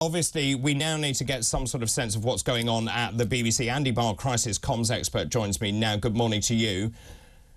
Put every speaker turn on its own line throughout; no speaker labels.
Obviously, we now need to get some sort of sense of what's going on at the BBC. Andy Barr, crisis comms expert, joins me now. Good morning to you.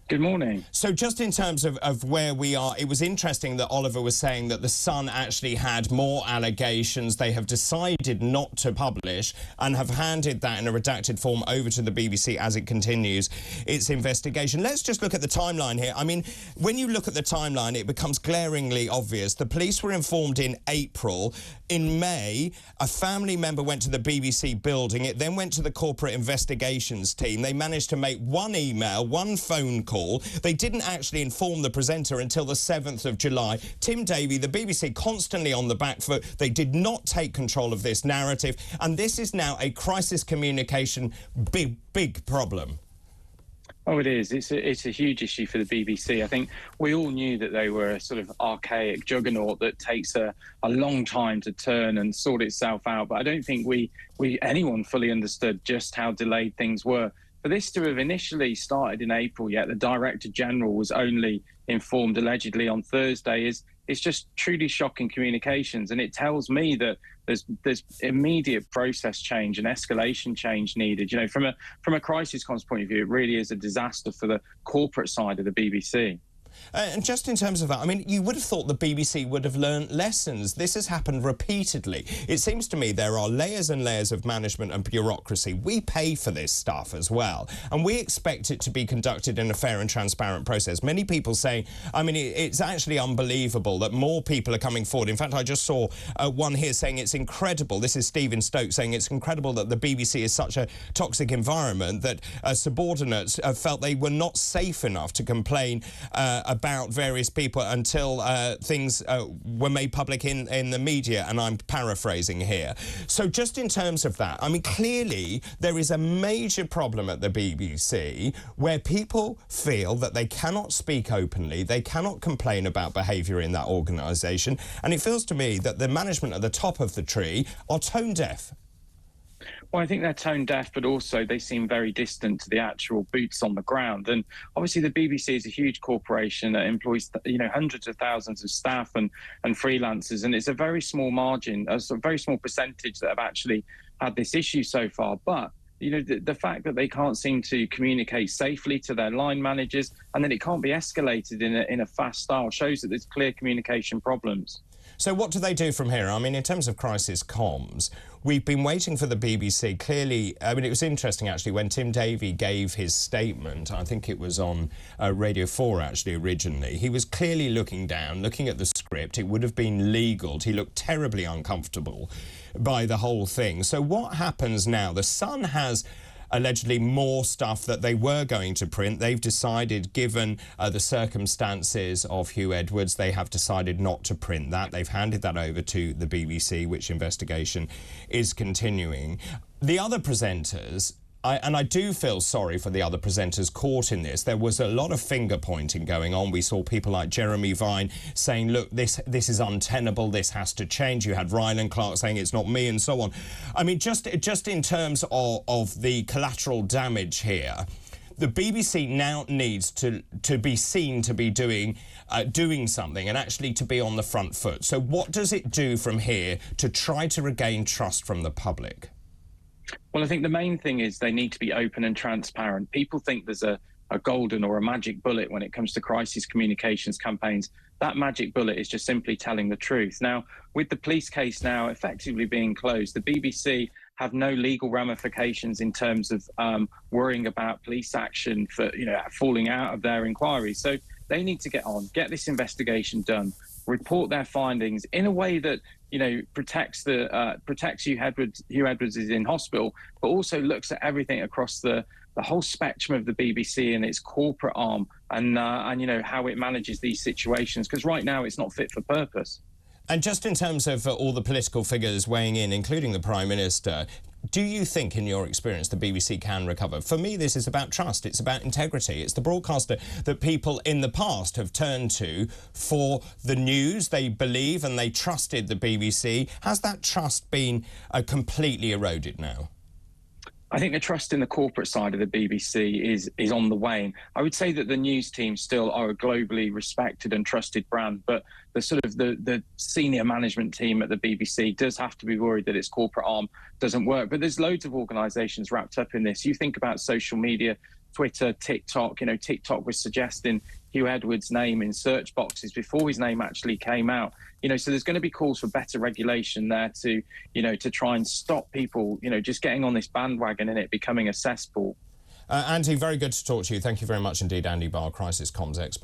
Good morning.
So just in terms of where we are, it was interesting that Oliver was saying that the Sun actually had more allegations. They have decided not to publish and have handed that in a redacted form over to the BBC as it continues its investigation. Let's just look at the timeline here. I mean, when you look at the timeline, it becomes glaringly obvious. The police were informed in April. In May, a family member went to the BBC building. It then went to the corporate investigations team. They managed to make one email, one phone call. They didn't actually inform the presenter until the 7th of July. Tim Davie, the BBC, constantly on the back foot. They did not take control of this narrative. And this is now a crisis communication big problem.
Oh, it is. It's a huge issue for the BBC. I think we all knew that they were a sort of archaic juggernaut that takes a long time to turn and sort itself out. But I don't think anyone fully understood just how delayed things were. For this to have initially started in April, yet the Director General was only informed allegedly on Thursday, it's just truly shocking communications. And it tells me that there's immediate process change and escalation change needed. You know, from a crisis comms point of view, it really is a disaster for the corporate side of the BBC.
And just in terms of that, I mean, you would have thought the BBC would have learned lessons. This has happened repeatedly. It seems to me there are layers and layers of management and bureaucracy. We pay for this stuff as well, and we expect it to be conducted in a fair and transparent process. Many people say, I mean, it's actually unbelievable that more people are coming forward. In fact, I just saw one here saying it's incredible. This is Stephen Stokes saying it's incredible that the BBC is such a toxic environment that subordinates felt they were not safe enough to complain about various people until things were made public in the media, and I'm paraphrasing here. So just in terms of that, I mean, clearly there is a major problem at the BBC where people feel that they cannot speak openly, they cannot complain about behaviour in that organisation, and it feels to me that the management at the top of the tree are tone deaf.
Well, I think they're tone deaf, but also they seem very distant to the actual boots on the ground. And obviously the BBC is a huge corporation that employs, you know, hundreds of thousands of staff and freelancers. And it's a very small margin, a very small percentage that have actually had this issue so far. But, you know, the fact that they can't seem to communicate safely to their line managers and that it can't be escalated in a fast style shows that there's clear communication problems.
So what do they do from here? I mean, in terms of crisis comms, we've been waiting for the BBC. Clearly, I mean, it was interesting, actually, when Tim Davie gave his statement, I think it was on Radio 4, actually, originally, he was clearly looking down, looking at the script. It would have been legal. He looked terribly uncomfortable by the whole thing. So what happens now? The Sun has allegedly more stuff that they were going to print. They've decided, given the circumstances of Huw Edwards, they have decided not to print that. They've handed that over to the BBC, which investigation is continuing. The other presenters, and I do feel sorry for the other presenters caught in this. There was a lot of finger-pointing going on. We saw people like Jeremy Vine saying, look, this is untenable, this has to change. You had Ryland Clark saying it's not me, and so on. I mean, just in terms of the collateral damage here, the BBC now needs to be seen to be doing something and actually to be on the front foot. So what does it do from here to try to regain trust from the public?
Well, I think the main thing is they need to be open and transparent. People think there's a golden or a magic bullet when it comes to crisis communications campaigns. That magic bullet is just simply telling the truth. Now, with the police case now effectively being closed, the BBC have no legal ramifications in terms of worrying about police action for, you know, falling out of their inquiry. So they need to get on, get this investigation done, report their findings in a way that, you know, protects Huw Edwards is in hospital, but also looks at everything across the whole spectrum of the BBC and its corporate arm, and you know, how it manages these situations, because right now it's not fit for purpose.
And just in terms of all the political figures weighing in, including the Prime Minister, do you think, in your experience, the BBC can recover? For me, this is about trust. It's about integrity. It's the broadcaster that people in the past have turned to for the news. They believe and they trusted the BBC. Has that trust been completely eroded now?
I think the trust in the corporate side of the BBC is on the wane. I would say that the news team still are a globally respected and trusted brand, but the sort of the senior management team at the BBC does have to be worried that its corporate arm doesn't work. But there's loads of organisations wrapped up in this. You think about social media, Twitter, TikTok. You know, TikTok was suggesting Huw Edwards' name in search boxes before his name actually came out. You know, so there's going to be calls for better regulation there to, you know, to try and stop people, you know, just getting on this bandwagon and it becoming a cesspool.
Andy, very good to talk to you. Thank you very much indeed, Andy Barr, crisis comms expert.